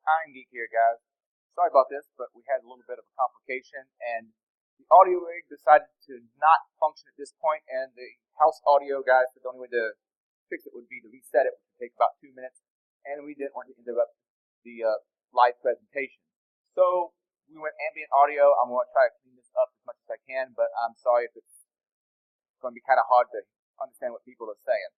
Time Geek here, guys. Sorry about this, but we had a little bit of a complication, and the audio rig decided to not function at this point, and the house audio guys said the only way to fix it would be to reset it, which would take about 2 minutes, and we didn't want to interrupt the live presentation. So we went ambient audio. I'm going to try to clean this up as much as I can, but I'm sorry if it's going to be kind of hard to understand what people are saying.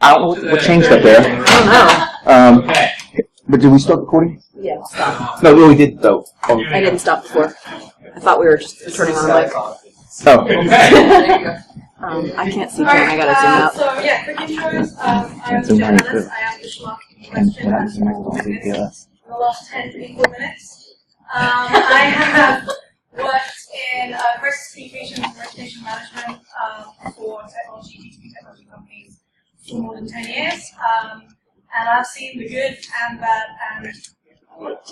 I don't know what changed up there. I don't know. But did we start recording? Yeah, stop. No, we did though. Oh. I didn't stop before. I thought we were just turning on the mic. Oh. There you go. I can't see Jen. I gotta zoom out. So yeah, quick intros. I am Jen Ellis. I am the Schmucks question in the last 10 to 15 minutes. I have worked in crisis communications and reputation management for B2B technology companies for more than 10 years. And I've seen the good and bad, and so we're going to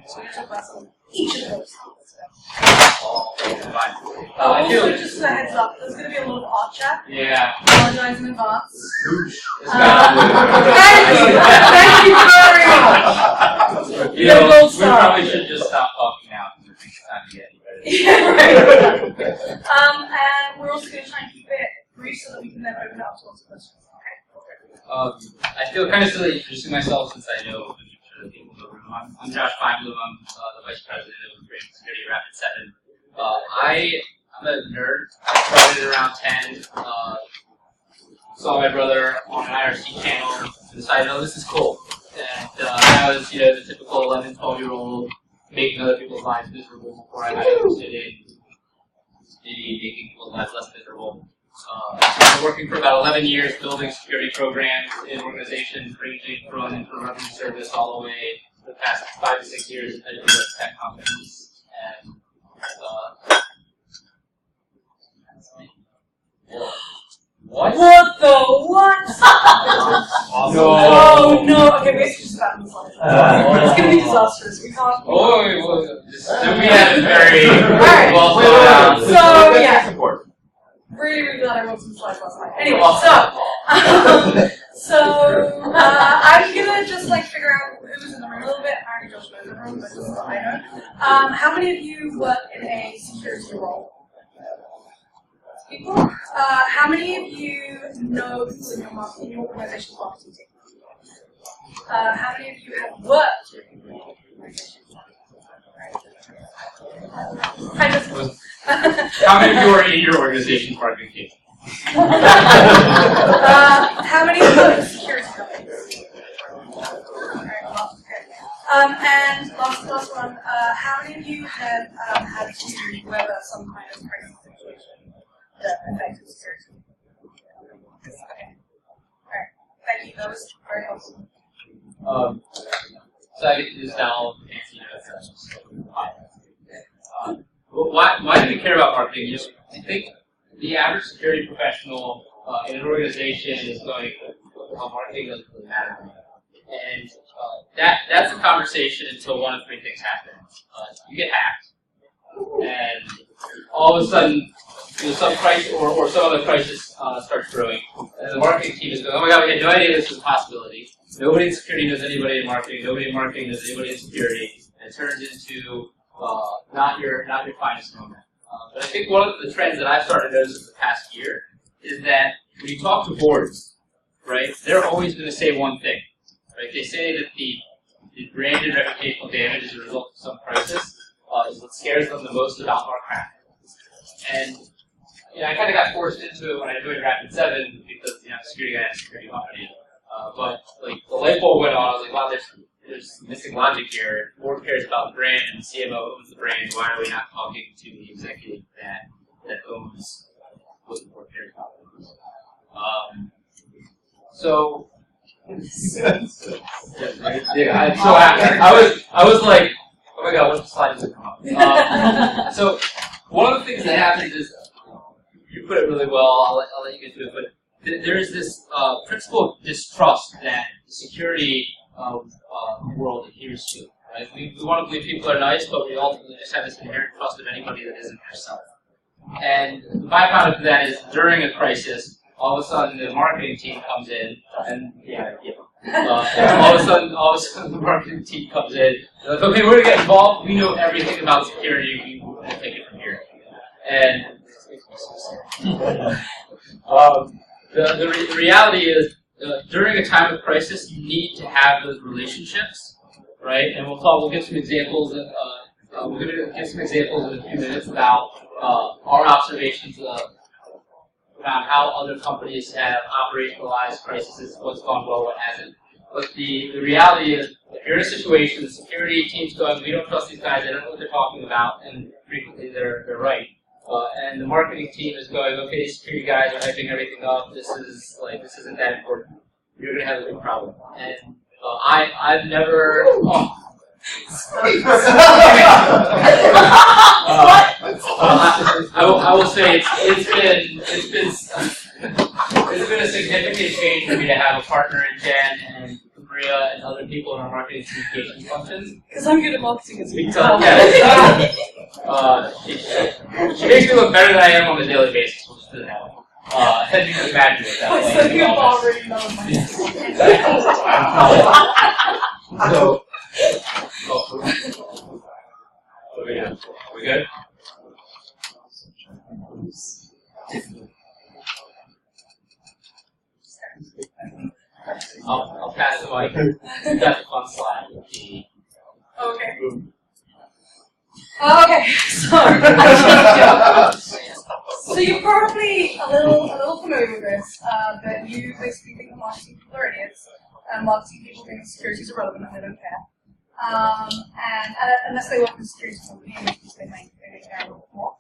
talk about each of those. Also, just a heads up, there's going to be a lot of art chat. Yeah. I apologize in advance. Thank you very much. You know, we probably should just stop talking now because it's time to get ready. Yeah, right. And we're also going to try and keep it brief so that we can then open it up to lots of questions. I feel kind of silly introducing myself since I know the people in the room. I'm Josh Feinblum. I'm the Vice President of Information Security at Rapid7. I'm a nerd. I started around 10. Saw my brother on an IRC channel and decided, oh, this is cool. And I was, the typical 11, 12-year-old making other people's lives miserable before I got interested in maybe making people's lives less miserable. I've been working for about 11 years building security programs in organizations ranging from revenue service all the way to the past 5 to 6 years at US tech companies. And what? What the what? Awesome. No. Oh no! Okay, we should just stop this one. It's gonna be disastrous. We can't. We had a very well thought out. So yeah. Really glad I wrote some slides last night. Anyway, so I'm gonna just figure out who's in the room a little bit. I already Josh knows the room, but just so I know. How many of you work in a security role? People. How many of you know people in your organization's marketing team? How many of you have worked with people in your organization's marketing team? How many of you are in your organization's marketing team? How many of you are in security companies? And last one, how many of you have had to weather some kind of crisis situation that affected security? Okay. Alright. Thank you, that was very helpful. So I get to just now why do we care about marketing? I think the average security professional in an organization is going, well, marketing doesn't really matter. And that's the conversation until one of three things happen. You get hacked, and all of a sudden, some crisis or some other crisis starts brewing, and the marketing team is going, "Oh my God, we had no idea this was a possibility. Nobody in security knows anybody in marketing. Nobody in marketing knows anybody in security." And it turns into not your finest moment. But I think one of the trends that I've started to notice in the past year is that when you talk to boards, right, they're always going to say one thing. Right? They say that the brand and reputational damage as a result of some crisis is what scares them the most about our craft. And I kind of got forced into it when I joined Rapid7 because I'm a security guy at a security company. But like the light bulb went on. I was like, wow, there's missing logic here. The board cares about the brand, and the CMO owns the brand. Why are we not talking to the executive that owns what the board cares about? So. Yeah, I'm so happy. I was like, oh my God, what slide does it come up? So one of the things that happens is, you put it really well, I'll let you get to it, but there is this principle of distrust that the security world adheres to. Right? We want to believe people are nice, but we ultimately just have this inherent trust of anybody that isn't yourself. And the byproduct of that is during a crisis, all of a sudden the marketing team comes in, and all of a sudden the marketing team comes in. They're like, okay, we're gonna get involved. We know everything about security. We'll take it from here. And the reality is, during a time of crisis, you need to have those relationships, right? And we'll get some examples. We're gonna give some examples in a few minutes about our observations around how other companies have operationalized crises, what's gone well, what hasn't. But the reality is, if you're in a situation, the security team's going, we don't trust these guys, they don't know what they're talking about, and frequently they're right. And the marketing team is going, okay, these security guys are hyping everything up, this isn't that important. You're going to have a big problem. And I've never... I will say it's been a significant change for me to have a partner in Jen and Maria and other people in our marketing communication functions. Because I'm good at marketing as well. She makes me look better than I am on a daily basis. We'll just put it that way. And you can imagine it that way. So you've already known So. What are we doing? We good? I'll pass the mic. You got the fun slide. Okay. So you're probably a little familiar with this, that you basically think that marketing people are idiots, and marketing people think security is irrelevant and they don't care. And unless they work in a security company, in which case they may care a little bit more.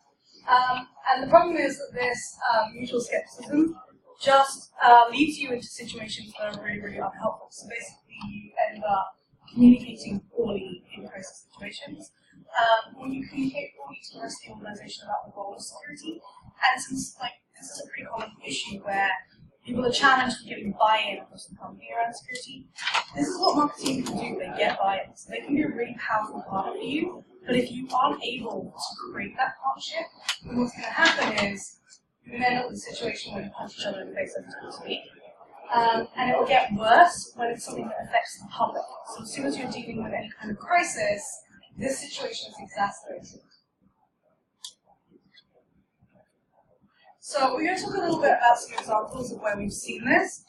And the problem is that this mutual skepticism just leads you into situations that are really, really unhelpful. So basically, you end up communicating poorly in crisis situations. When you communicate poorly to the rest of the organization about the role of security, and since this is a pretty common issue where people are challenged for giving buy-in across the company around security, this is what marketing can do. They get buy-in. So they can be a really powerful partner for you, but if you aren't able to create that partnership, then what's going to happen is you're going to end up with a situation where you punch each other in the face every time you speak. And it will get worse when it's something that affects the public. So as soon as you're dealing with any kind of crisis, this situation is exacerbated. So we're going to talk a little bit about some examples of where we've seen this.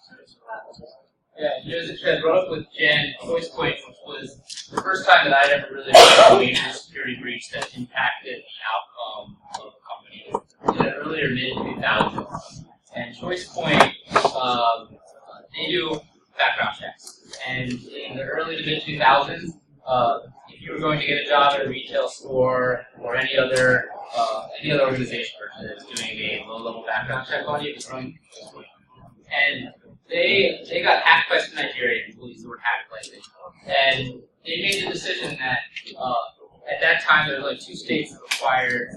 Yeah, there's a trend brought up with Jen, Choice Point, which was the first time that I'd ever really had a major security breach that impacted the outcome of the company. In the earlier mid-2000s. And Choice Point, they do background checks. And in the early to mid-2000s, if you were going to get a job at a retail store or any other organization that was doing a low-level background check on you, it was running. And they got hacked by some Nigerians. We'll use the word hacked lightly. And they made the decision that at that time there were like 2 states that required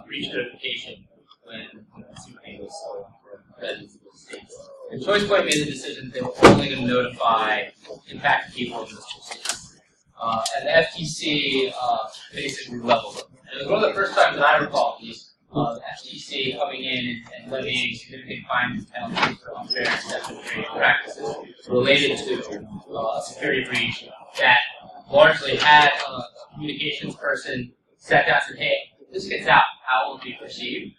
breach notification when the consumer data was stolen municipal states. And Choice Point made the decision they were only going to notify impacted people in municipal states. And the FTC basically leveled them. And it was one of the first times that I recall, at least, the FTC coming in and levying significant fines and penalties for unfair and deceptive trading practices related to a security breach that largely had a communications person sat down and said, hey, if this gets out, how will it be perceived?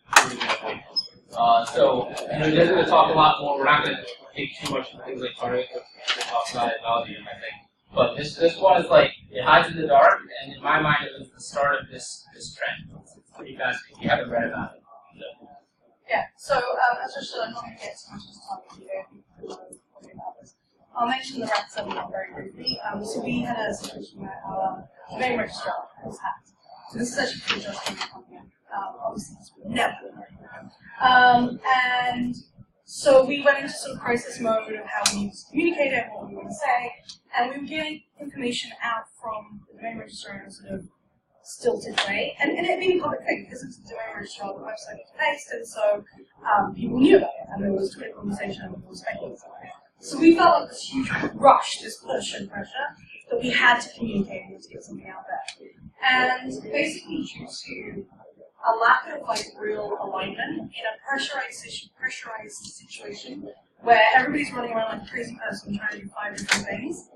So, you know, they're going to talk a lot more. We're not going to take too much of things like target to talk about it, I think. But this one is like, it hides in the dark, and in my mind, it was the start of this trend. So you guys, if you haven't read about it. Yeah, so as Joshua, I'm not going to get too much into talking about this. I'll mention the Rapid 7 one very briefly. So we had a situation where our domain registrar was hacked. So this is actually pretty interesting. Obviously, this would never and so we went into sort of crisis mode of how we communicate it, what we want to say, and we were getting information out from the domain registrar in a sort of stilted way, and it had been a public thing because it's a domain registrar, the website was based, and so people knew about it, and there was Twitter conversation and people were speculating about it. So we felt like this huge rush, this push and pressure that we had to communicate and to get something out there. And basically due to a lack of like real alignment in a pressurized situation where everybody's running around like a crazy person trying to do 5 different things,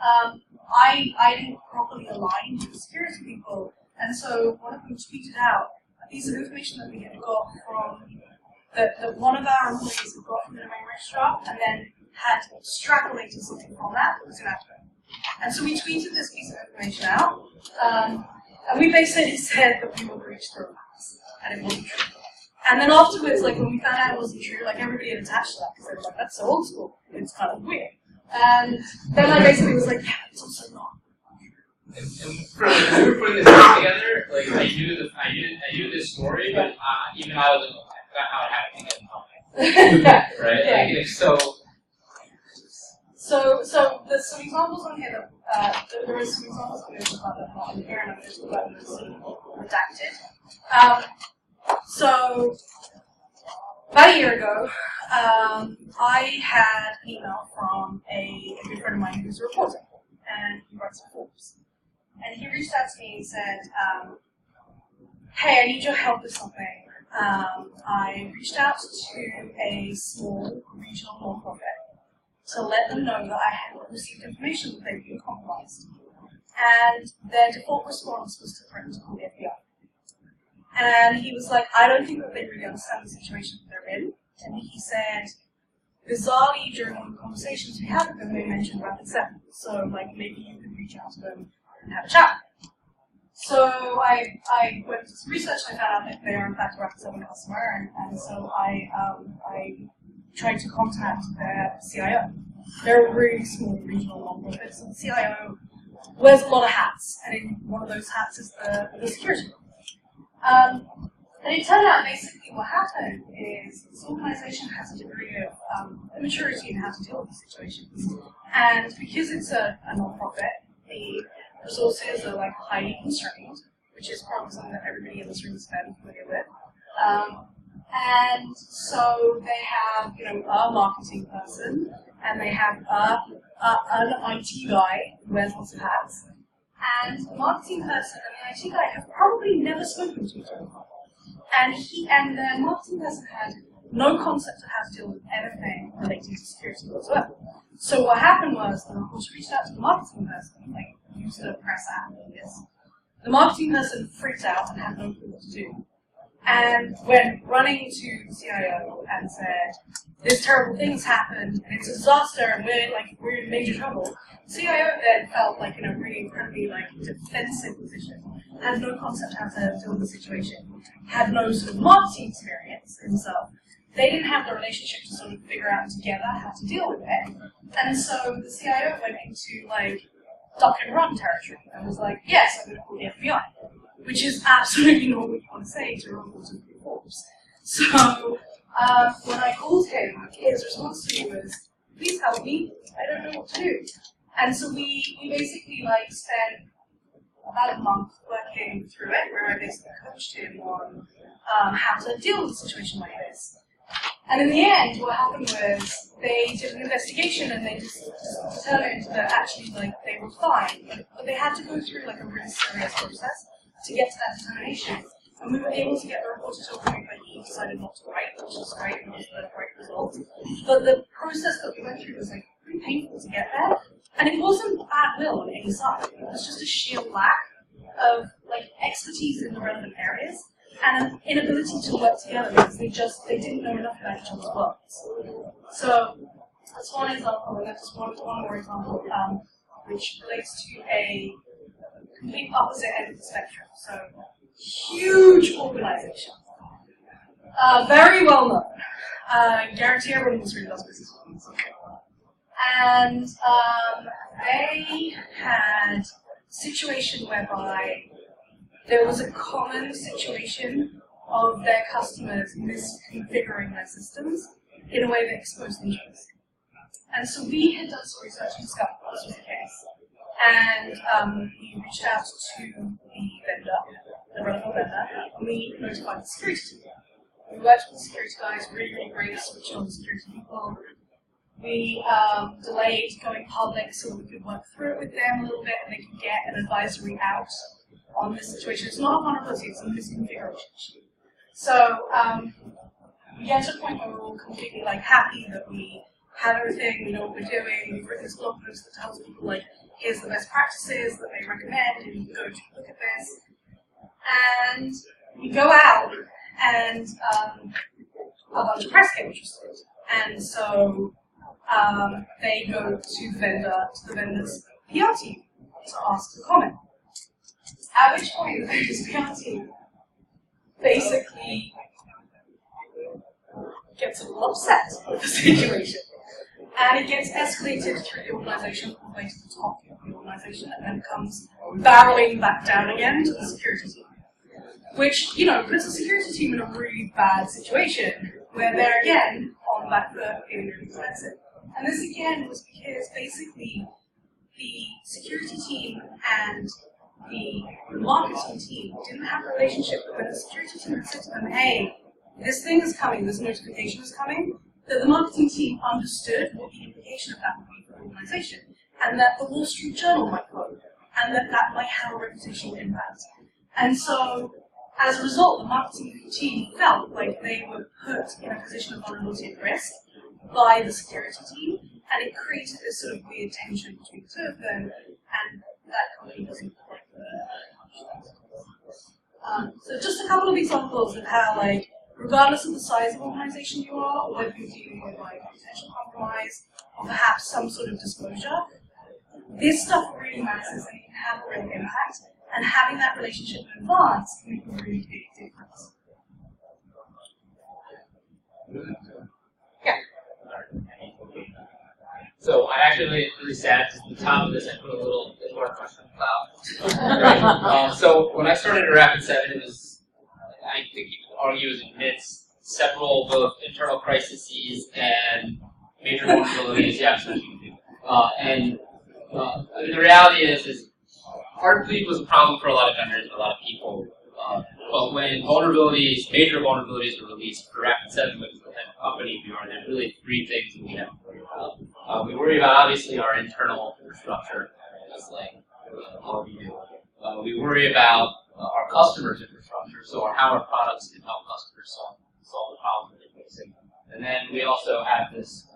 I didn't properly align with the security people, and so one of them tweeted out a piece of information that we had got from that one of our employees had got from the domain registrar, and then had extrapolated something from that was inaccurate. And so we tweeted this piece of information out, and we basically said that we were breached through a fax, and it wasn't true. And then afterwards, like when we found out it wasn't true, like everybody had attached to that because they were like, "That's so old school. It's kind of weird." And then I basically was like, "Yeah, it's also not." And when we were putting this together, like I knew this story, but even I wasn't that's how it happened to get in public. Right? Yeah. Like, So there's some examples on here that there is some examples on here that are not in here, and I'm just about to sort of redacted. So about a year ago, I had an email from a good friend of mine who's a reporter, and he writes for Forbes. And he reached out to me and said, hey, I need your help with something. I reached out to a small regional nonprofit to let them know that I had received information that they'd been compromised. And their default response was to threaten to call the FBI. And he was like, I don't think that they really understand the situation that they're in. And he said, bizarrely, during one of the conversations we had with them, they mentioned Rapid 7. So, like, maybe you could reach out to them and have a chat. So I went to some research and I found out that they are in fact a Rapid 7 customer, and so I tried to contact their CIO. They're a really small regional nonprofit, so the CIO wears a lot of hats, and in one of those hats is the security. And it turned out basically what happened is this organization has a degree of immaturity in how to deal with the situations. And because it's a non-profit, the resources are like highly constrained, which is probably something that everybody in this room is fairly familiar with. And so they have, a marketing person, and they have an IT guy who wears lots of hats. And the marketing person and the IT guy have probably never spoken to each other before. And the marketing person had no concept of how to deal with anything relating to security whatsoever. So what happened was the reporter reached out to the marketing person, like used a press app and this. The marketing person freaked out and had no clue what to do. And went running to the CIO and said, this terrible thing's happened, and it's a disaster, and we're in major trouble. The CIO then felt like in a really incredibly defensive position, had no concept how to deal with the situation, had no sort of marketing experience himself. They didn't have the relationship to sort of figure out together how to deal with it. And so the CIO went into duck and run territory and was like, yes, I'm going to call the FBI. Which is absolutely not what you want to say to a reporter of Forbes. So when I called him, his response to me was, please help me, I don't know what to do. And so we basically spent about a month working through it, where I basically coached him on how to deal with a situation like this. And in the end, what happened was they did an investigation and they just determined that actually, like, they were fine, but they had to go through like a really serious process to get to that determination. And we were able to get the report to a point where he decided not to write, which was great, and was the right result. But the process that we went through was like pretty painful to get there, and it wasn't bad will on any side. It was just a sheer lack of like expertise in the relevant areas and an inability to work together because they didn't know enough about each other's works. So that's one example, and that's just one more example, which relates to a complete opposite end of the spectrum. So huge organization, very well known. Guarantee everyone in this room does business with them. And they had a situation whereby there was a common situation of their customers misconfiguring their systems in a way that exposed them to risk. And so we had done some research and discovered that this was the case. And we reached out to the vendor, the relevant vendor, and we notified the security team. We worked with the security guys, really great, switched on the security people. We delayed going public so we could work through it with them a little bit and they could get an advisory out on this situation. It's not a vulnerability, it's a misconfiguration issue. So we get to a point where we're all completely like happy that we have everything, we know what we're doing, we've written this blog post that tells people like, here's the best practices that they recommend, and you can go to look at this. And we go out and a bunch of press came interested. And so they go to the vendor's PR team to ask for comment. At which point the vendor's PR team basically gets a little upset with the situation. And it gets escalated through the organization all the way to the top of the organization and then comes barreling back down again to the security team. Which, you know, puts the security team in a really bad situation where they're again on the back foot feeling really defensive. And this again was because basically the security team and the marketing team didn't have a relationship, but when the security team had said to them, hey, this thing is coming, this notification is coming, that the marketing team understood what the implication of that would be for the organization, and that the Wall Street Journal might quote, and that that might have a reputational impact. And so, as a result, the marketing team felt like they were put in a position of vulnerability and risk by the security team, and it created this sort of weird tension between the two of them, and that company doesn't like that. So just a couple of examples of how, like, regardless of the size of organization you are, or whether you're dealing with like potential compromise, or perhaps some sort of disclosure, this stuff really matters and it can have a real impact, and having that relationship in advance can make a really big difference. Yeah. So I actually really sad at the top of this I put a little more question cloud. So when I started at Rapid7, it was, I think you could argue, it was amidst several both internal crises and major vulnerabilities. Yeah, and the reality is Heartbleed was a problem for a lot of vendors and a lot of people. But when vulnerabilities, major vulnerabilities were released for Rapid7, which is the type of company we are, there's really three things that we have to worry about. We worry about, obviously, our internal infrastructure, just like all of you do. We worry about our customers' infrastructure, so how our products can help customers solve the problems they're facing. And then we also have this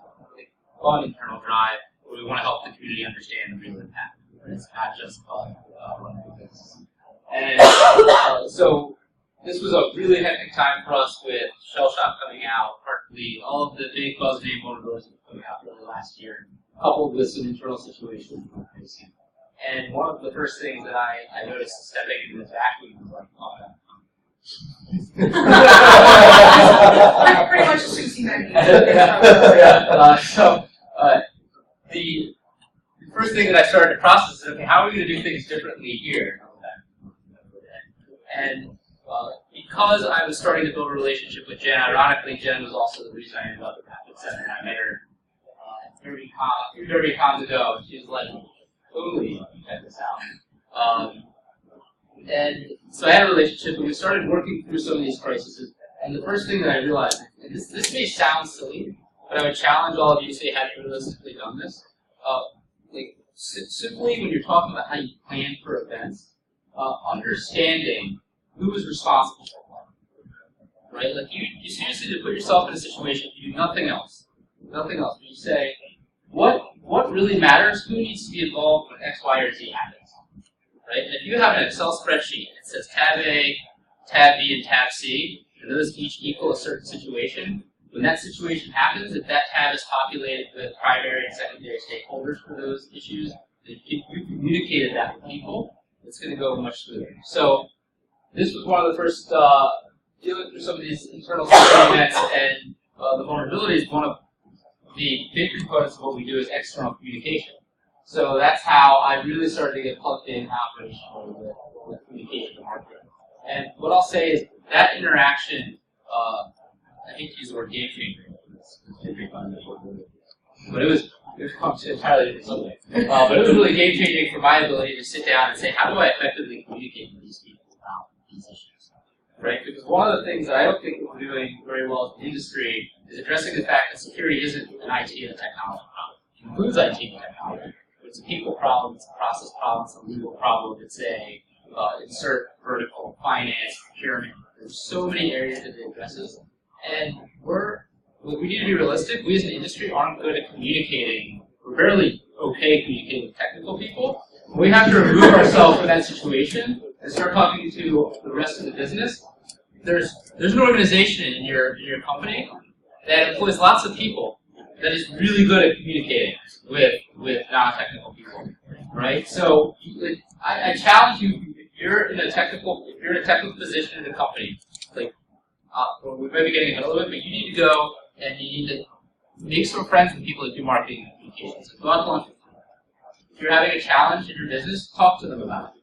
fun internal drive where we want to help the community understand the real impact. It's not just fun running the business. And so this was a really hectic time for us with Shell Shock coming out, Heartbleed, all of the big buzz name vulnerabilities coming out really last year, coupled with some internal situations we were facing. And one of the first things that I noticed stepping into this vacuum was like, oh, Pretty much a Susie Maggie. The first thing that I started to process is, okay, how are we going to do things differently here? And because I was starting to build a relationship with Jen, ironically, Jen was also the reason I ended up at Rapid7. I met her Derby Cons ago, and she was like, totally, check this out. And so I had a relationship, and we started working through some of these crises. And the first thing that I realized, and this may sound silly, but I would challenge all of you to say, have you realistically done this? Simply when you're talking about how you plan for events, understanding who is responsible for what, right? Like you seriously to put yourself in a situation, you do nothing else. Nothing else. You say, what really matters? Who needs to be involved when X, Y, or Z happens? Right? And if you have an Excel spreadsheet and it says tab A, tab B, and tab C, and those each equal a certain situation, when that situation happens, if that tab is populated with primary and secondary stakeholders for those issues, if you communicated that with people, it's going to go much smoother. So this was one of the first dealing through some of these internal security events, and the vulnerabilities. One of the big components of what we do is external communication. So that's how I really started to get plugged in operationally with communication and marketing. And what I'll say is that interaction, I hate to use the word game changer, but it was entirely different subject. But it was really game changing for my ability to sit down and say, how do I effectively communicate with these people about these issues? Right? Because one of the things that I don't think we're doing very well as an industry is addressing the fact that security isn't an IT and a technology problem. It includes IT and technology. But it's a people problem, it's a process problem, it's a legal problem, it's a insert vertical, finance, procurement. There's so many areas that it addresses. And we need to be realistic. We as an industry aren't good at communicating. We're barely okay communicating with technical people. We have to remove ourselves from that situation and start talking to the rest of the business. There's an organization in your company that employs lots of people that is really good at communicating with non-technical people, right? So I challenge you, if you're in a technical position in a company, we might be getting ahead a little bit, but you need to go and you need to make some friends with people that do marketing and communications. So go out to lunch with them. If you're having a challenge in your business, talk to them about it,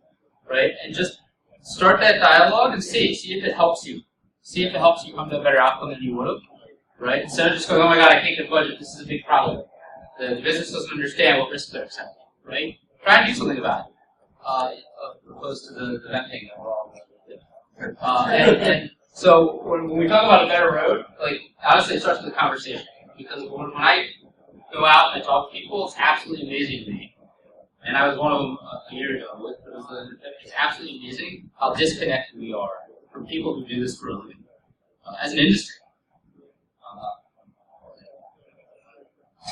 right? And just start that dialogue and see if it helps you. See if it helps you come to a better outcome than you would have, right? Instead of just going, oh my god, I can't get budget, this is a big problem. The business doesn't understand what risks they're accepting, right? Try and do something about it, opposed to the venting that we're all doing. So when we talk about a better road, honestly, it starts with a conversation. Because when I go out and I talk to people, it's absolutely amazing to me. And I was one of them a year ago. It's absolutely amazing how disconnected we are from people who do this for a living as an industry.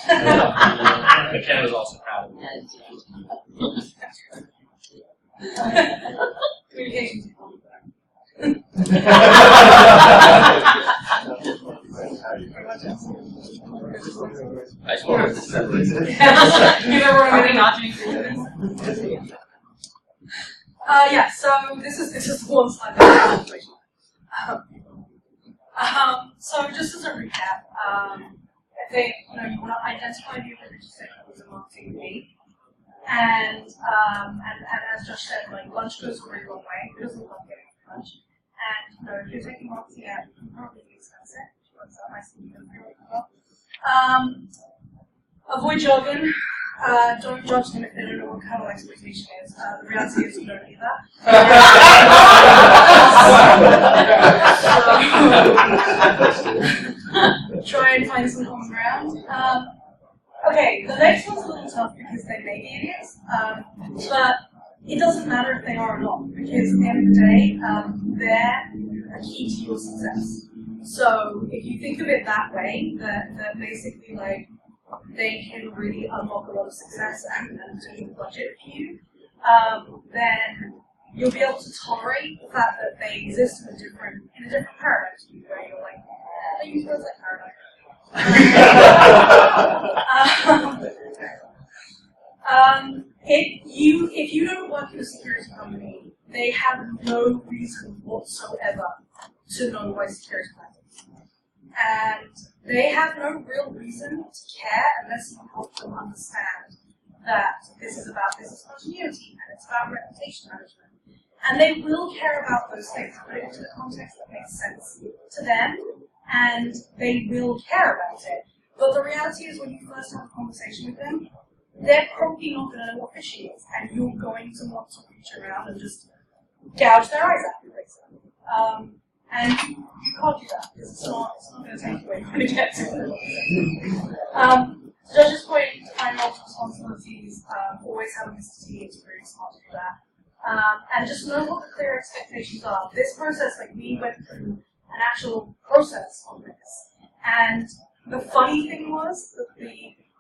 McKenna was also proud of me. Communication. I just wanted to separate it. Yeah, so this is one slide. So just as a recap, I think you want to identify the religious stakeholders and marketing need. And as Josh said, lunch goes a really long way. It doesn't love getting lunch. And if you're taking marketing out, you can probably expense it. Which works out nicely, you don't really well. Avoid jargon. Don't judge them if they don't know what kernel exploitation is. The reality is you don't either. Try and find some common ground. Okay, the next one's a little tough because they may be idiots, but it doesn't matter if they are or not, because at the end of the day, they're a key to your success. So if you think of it that way, that basically they can really unlock a lot of success and do the budget for you, then you'll be able to tolerate the fact that they exist in a different paradigm to you, where you're like, they use words like paradigm. If you don't work in a security company, they have no reason whatsoever to know why security matters. And they have no real reason to care unless you help them understand that this is about business continuity and it's about reputation management. And they will care about those things, put it into the context that makes sense to them, and they will care about it. But the reality is when you first have a conversation with them, they're probably not going to know what phishing is, and you're going to want to reach around and just gouge their eyes out, basically. And you can't do that because it's not going to take you where you're going to get to. Judge's point, define roles and responsibilities, always have a Mr. T, it's really smart to do that. And just know what the clear expectations are. This process, like we went through an actual process on this. And the funny thing was that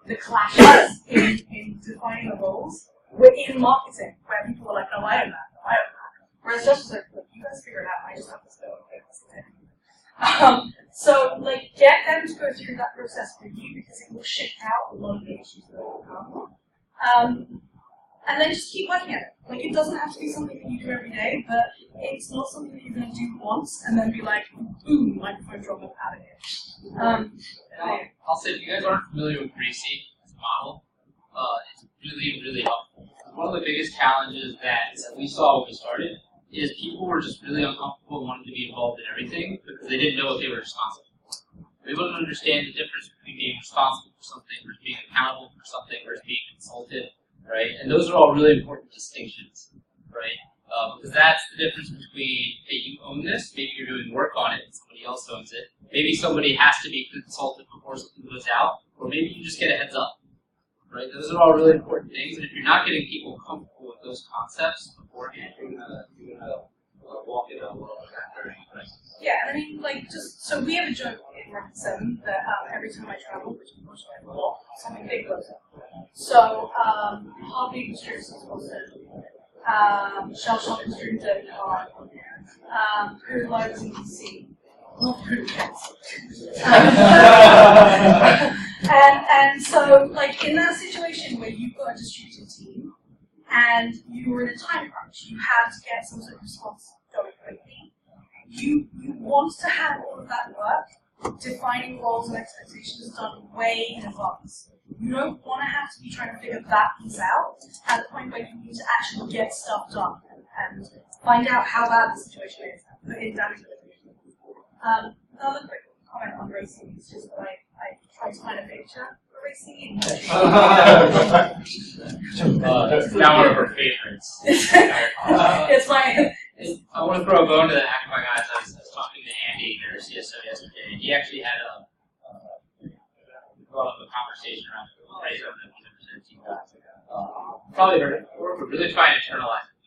the clashes in defining the roles were in marketing, where people were like, no, I own that, no, I own that. Whereas Josh was like, look, you guys figure it out, I just have to go and fix it. So, like, get them to go through that process with you because it will shift out a lot of the issues that will come. And then just keep working at it. Like, it doesn't have to be something that you do every day, but it's not something that you're going to do once and then be like, boom, microphone drop it out of here. I'll say, if you guys aren't familiar with Greasy as a model, it's really, really helpful. One of the biggest challenges that we saw when we started is people were just really uncomfortable and wanted to be involved in everything because they didn't know what they were responsible for. They wouldn't understand the difference between being responsible for something versus being accountable for something versus being consulted, right? And those are all really important distinctions, right? Because that's the difference between, hey, you own this, maybe you're doing work on it and somebody else owns it. Maybe somebody has to be consulted before something goes out, or maybe you just get a heads up, right? Those are all really important things, and if you're not getting people comfortable with those concepts beforehand, you're gonna walk in a world of that very crisis. Yeah, I mean, like, just, so we have a joke in Market 7 that every time I travel, which unfortunately I have a lot, something big blows up. So, Harvey was Boston, Shell Shock was Dream Dirty Car, Who Lives in DC, not Who Cares. And so, like, in that situation where you've got a distributed team, and you're in a time crunch, you have to get some sort of response going quickly. You want to have all of that work, defining roles and expectations done way in advance. You don't want to have to be trying to figure that piece out at the point where you need to actually get stuff done and find out how bad the situation is and put in damage mitigation. Another quick comment on racing is just that I tried to find a picture. Racing. Now one of our favorites. It's my. I want to throw a bone to the Akamai guys. I was talking to Andy, their CSO, yesterday, and he actually had brought up a conversation around race over the 100% team guys. Probably heard it before, but really try and internalize it.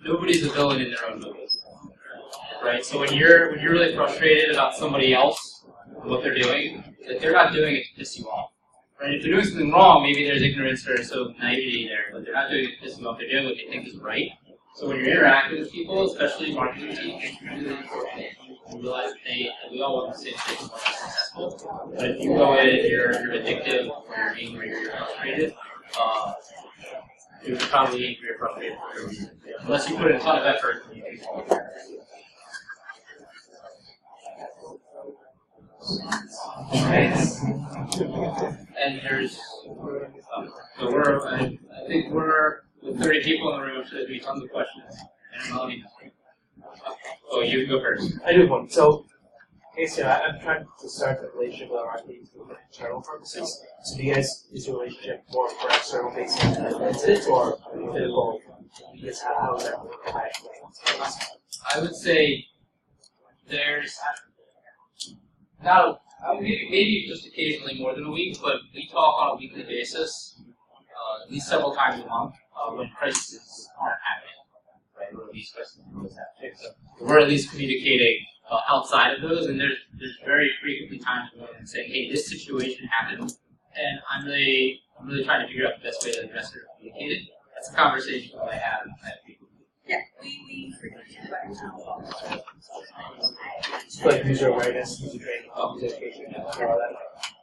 Nobody's a villain in their own movies, right? So when you're really frustrated about somebody else, what they're doing, like they're not doing it to piss you off, right? If they're doing something wrong, maybe there's ignorance or so naivety there, but they're not doing it to piss you off. They're doing what they think is right. So when you're interacting with people, especially marketing teams, it's really important to realize that we all want the same thing to be successful. But if you go in and you're addictive, or you're angry, or you're frustrated, you're probably angry or frustrated for no reason, unless you put in a ton of effort. And there's, so I think we're with 30 people in the room, so there'll be tons of questions. And oh, you can go first. I do have one. So, Casey, I'm trying to start the relationship with our marketing for internal purposes. So, do you guys, is your relationship more for external facing incidents or physical? Because how is that? I would say there's not maybe just occasionally more than a week, but we talk on a weekly basis, at least several times a month when crises aren't happening, right? Or at least crises are happening. So we're at least communicating outside of those, and there's very frequently times when we're saying, hey, this situation happened, and I'm really trying to figure out the best way to address it or communicate it. That's a conversation that I have with people. Yeah, we frequently do that internal. Like user awareness, user training, user education, all that.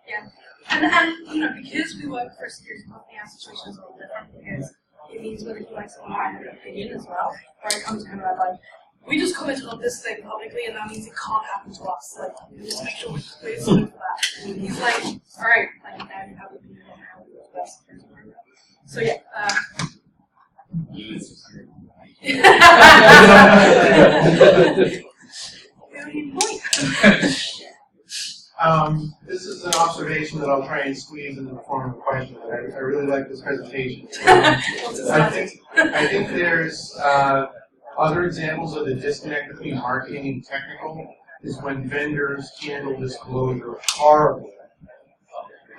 Yeah. And you know, because we work for a security company, our situation is a little different because it means whether you like someone might have an opinion as well. Where it comes to kind of like, we just commented on this thing publicly and that means it can't happen to us. Like, we just make sure we're sorted for that. He's like, alright, like now you have an opinion on how we do the best security program. So yeah, This is an observation that I'll try and squeeze into the form of a question. I really like this presentation. I think there's a Other examples of the disconnect between marketing and technical is when vendors handle disclosure horribly.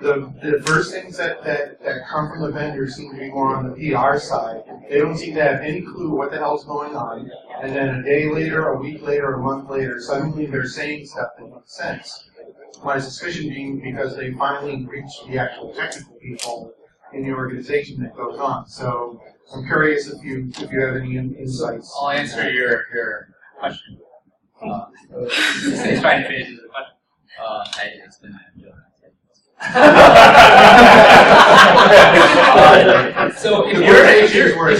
The first things that come from the vendors seem to be more on the PR side. They don't seem to have any clue what the hell's going on. And then a day later, a week later, a month later, suddenly they're saying stuff that makes sense. My suspicion being because they finally reached the actual technical people in the organization that goes on. So I'm curious if you have any insights. I'll answer your question. It's trying to finish the question. It's been so if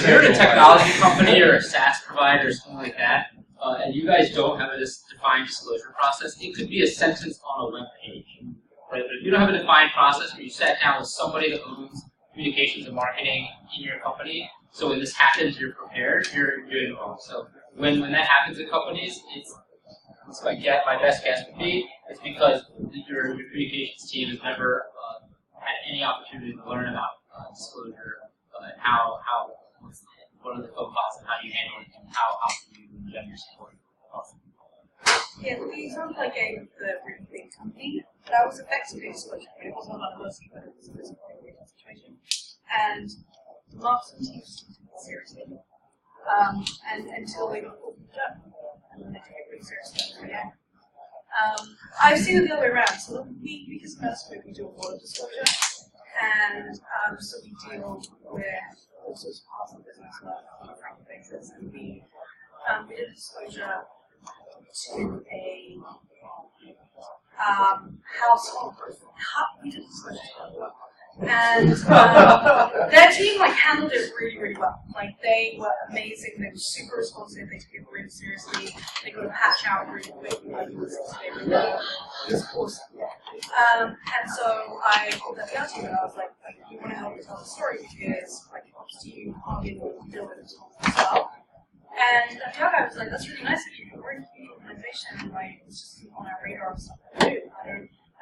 you're a technology company or a SaaS provider or something like that, and you guys don't have a defined disclosure process, it could be a sentence on a web page. Right? But if you don't have a defined process where you sat down with somebody that owns communications and marketing in your company, so when this happens, you're prepared, you're doing it wrong. So when that happens in companies, my best guess would be it's because your communications team has never had any opportunity to learn about disclosure and what are the code files and how you handle it and how you gender support. Yeah, the example I gave of the really big company, that was effectively a disclosure. It wasn't a policy, but it was a situation. And the marketing team took it seriously. And until they got caught in the job. And then they took it pretty seriously again. I've seen it the other way around. So because of Metascope, we do a lot of disclosure. And so we deal with all sorts of parts of the business on a frequent basis. And we did a disclosure to a household. We did a disclosure to a and their team handled it really, really well. They were amazing. They were super responsive. They took it really seriously. They got a patch out really quick. It was awesome. And so I called that down to you and I was like, you want to help me tell the story because obviously you are being able to deal with it as well. And the other guy was like, that's really nice of you. We're a huge organization. It's just on our radar of stuff to do.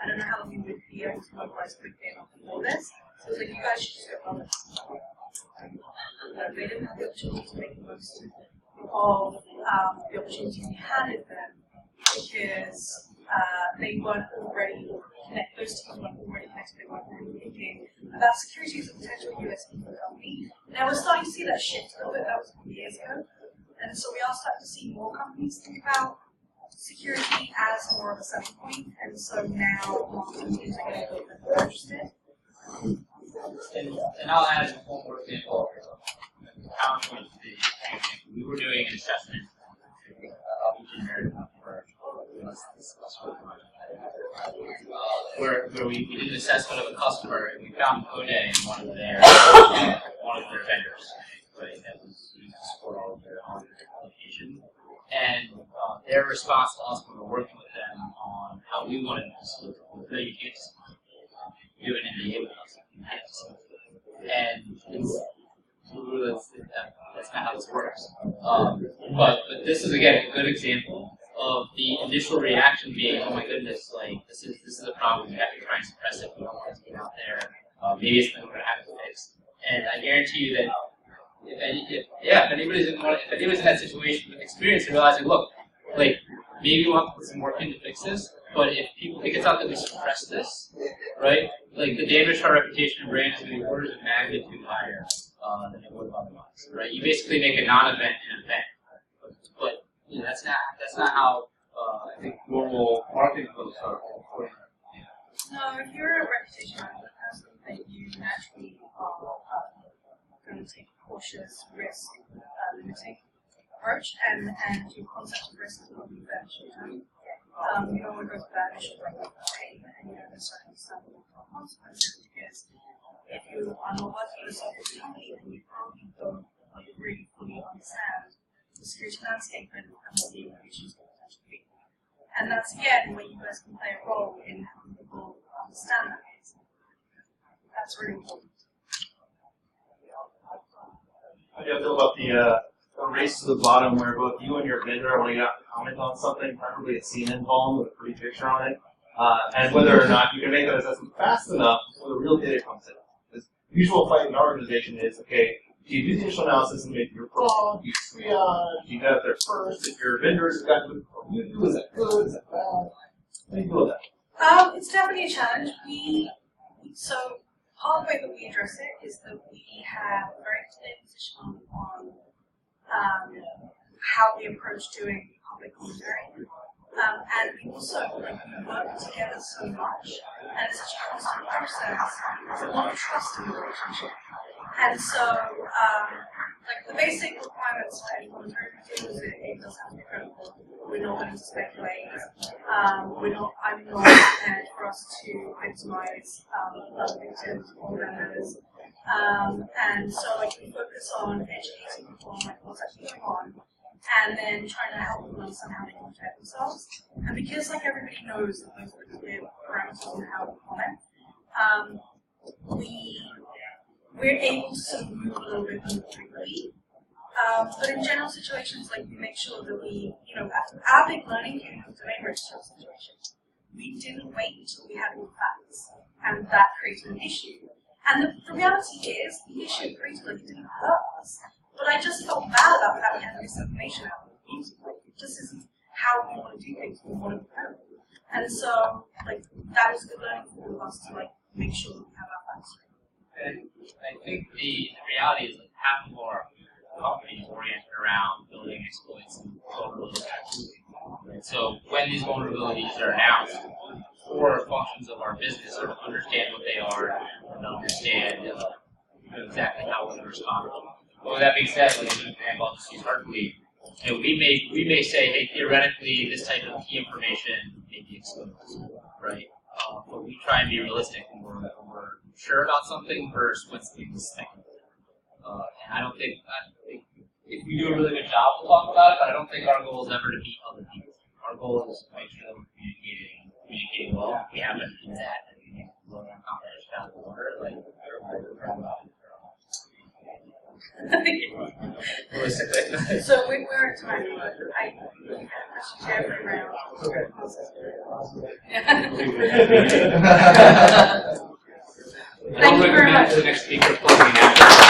I don't know how we would be able to mobilize quickly enough for this. So it was you guys should just go on this. They didn't have the opportunity to make the most of the opportunities we handed them because they weren't already connected, those teams weren't already connected, they weren't already thinking about security as a potential USP for the company. Now we're starting to see that shift a little bit, that was a couple years ago. And so we are starting to see more companies think about security as more of a selling point, and so now marketing teams are getting a little bit more interested. And I'll add one more example. PowerPoint to the example. We were doing an assessment where we did an assessment of a customer and we found code in one of their vendors, right? That was used to support all of their applications. And their response to us when we were working with them on how we wanted to disclose it was, no, you can't do an NDA with us. You can't disclose it. And that's not how this works. But this is, again, a good example of the initial reaction being, oh my goodness, this is a problem, we have to try and suppress it, we don't want it to get out there, maybe it's something we're going to have to fix. And I guarantee you that if anybody's in that situation with experience and realizing, look, maybe we want to put some work in to fix this, but if it gets out that we suppress this, right, the damage to our reputation and brand is going to be orders of magnitude higher than it would have otherwise, right? You basically make a non-event an event, but that's not how I think normal marketing flows are. No, if you're a reputation manager, that's something that you naturally are going to take a cautious risk limiting approach, and your concept of risk is not really fair short term. You don't want to go to that issue pain, and you don't necessarily understand the consequences, because if you are not working in a software company, then you probably don't really fully understand the security landscape and what the implications could potentially be. And that's again where you guys can play a role in helping people understand that. That's really important. How do you feel about the race to the bottom where both you and your vendor only got to comment on something, preferably a CNN column with a pretty picture on it, and whether or not you can make that assessment fast enough before the real data comes in? The usual fight in our organization is, okay, Do you do the initial analysis and make your call? Do you triage? Do you get out there first? If your vendors have got good before you do, is that good? Is that bad? How do you deal with that? It's definitely a challenge. So part of the way that we address it is that we have a very clear position on how we approach doing public commentary. And we also work together so much, and it's such a constant process. There's a lot of trust in the relationship. And so, the basic requirements for any commentary we do is it does have to be credible. We're not going to speculate. I'm not prepared for us to victimize other victims or vendors. And so, we focus on educating people on what's actually going on, and then trying to help them understand how they can protect themselves. And because everybody knows that those are clear parameters on how to comment, we're able to sort of move a little bit more quickly. But in general situations, we make sure that we, our big learning came from the domain registrar situation. We didn't wait until we had all the facts, and that created an issue. And the reality is, the issue created it didn't hurt us. But I just felt bad about that we had misinformation out there. It just isn't how we want to do things. We want to prepare. And so, that was good learning for all of us to make sure that we have our facts right. And I think the reality is half of our company is oriented around building exploits and vulnerability activity. Right? So when these vulnerabilities are announced, core functions of our business sort of understand what they are and understand exactly how we're going to respond. Well, with that being said, an example I'll just use Heartbleed. We may say, hey, theoretically, this type of key information may be exposed, right? But we try and be realistic when we're sure about something versus when something's speculative. And I think if we do a really good job, we'll talk about it, but I don't think our goal is ever to beat other people. Our goal is to make sure that we're communicating well. We haven't done that, and we make blowing our competition down the water. We're proud about it. Realistically. So we're at time, but I should share every round. Okay. Thank you very much. The next speaker, closing out.